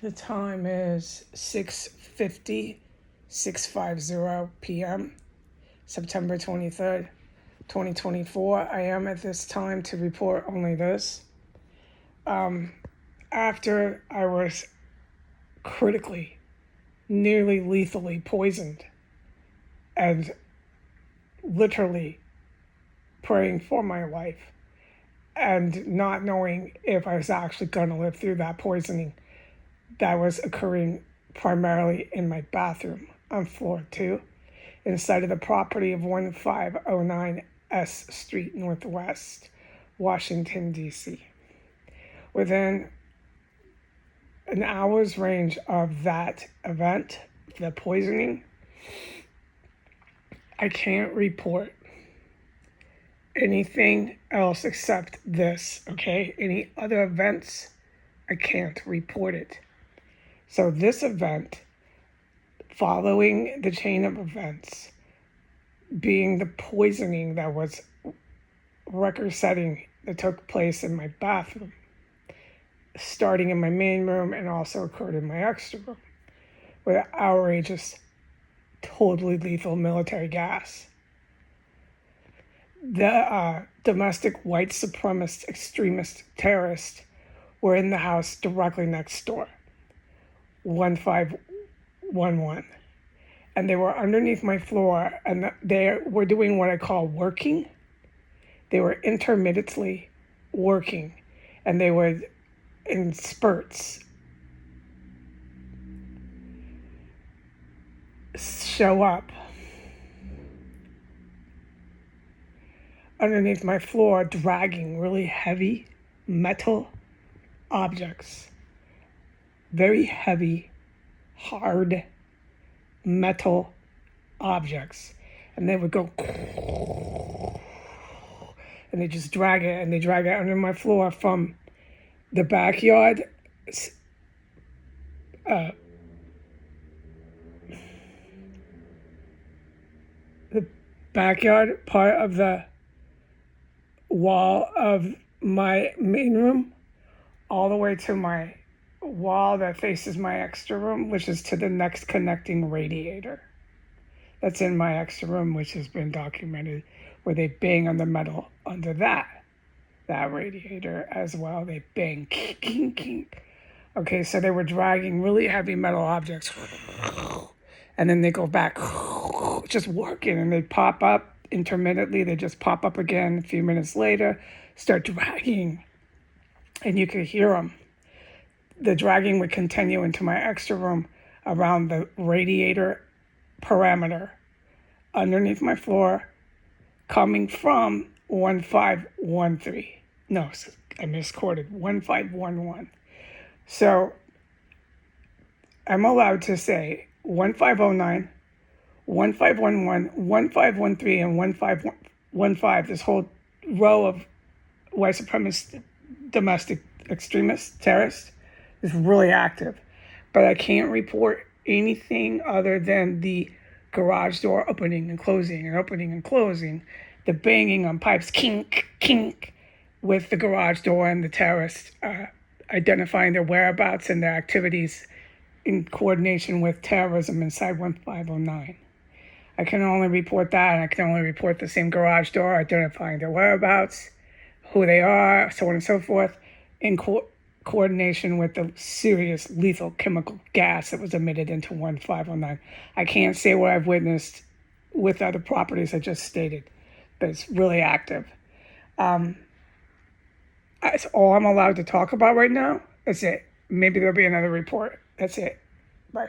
The time is 6:50 p.m., September 23rd, 2024. I am at this time to report only this. After I was critically, nearly lethally poisoned and literally praying for my life and not knowing if I was actually going to live through that poisoning that was occurring primarily in my bathroom on floor 2 inside of the property of 1509 S Street Northwest, Washington, D.C. Within an hour's range of that event, the poisoning, I can't report anything else except this, okay? Any other events, I can't report it. So this event, following the chain of events, being the poisoning that was record-setting that took place in my bathroom, starting in my main room and also occurred in my extra room, with outrageous, totally lethal military gas. The domestic white supremacist extremist terrorists were in the house directly next door, 1511. And they were underneath my floor, and they were doing what I call working. They were intermittently working, and they would, in spurts, show up underneath my floor, dragging really heavy metal objects, very heavy, hard metal objects, and they would go and they just drag it, and they drag it under my floor from the backyard, the backyard part of the wall of my main room, all the way to my wall that faces my extra room, which is to the next connecting radiator that's in my extra room, which has been documented, where they bang on the metal under that radiator as well. They bang, kink, kink. Okay, so they were dragging really heavy metal objects, and then they go back, just working, and they pop up intermittently. They just pop up again a few minutes later, start dragging, and you could hear them. The dragging would continue into my extra room around the radiator parameter underneath my floor, coming from 1513. No, I misquoted, 1511. So I'm allowed to say 1509, 1511, 1513, and 1515, this whole row of white supremacist domestic extremist terrorists is really active. But I can't report anything other than the garage door opening and closing and opening and closing, the banging on pipes, kink, kink, with the garage door, and the terrorists identifying their whereabouts and their activities in coordination with terrorism inside 1509. I can only report that, and I can only report the same garage door, identifying their whereabouts, who they are, so on and so forth, in coordination with the serious lethal chemical gas that was emitted into 1509. I can't say what I've witnessed with other properties I just stated, but it's really active. That's all I'm allowed to talk about right now. That's it. Maybe there'll be another report. That's it. Bye.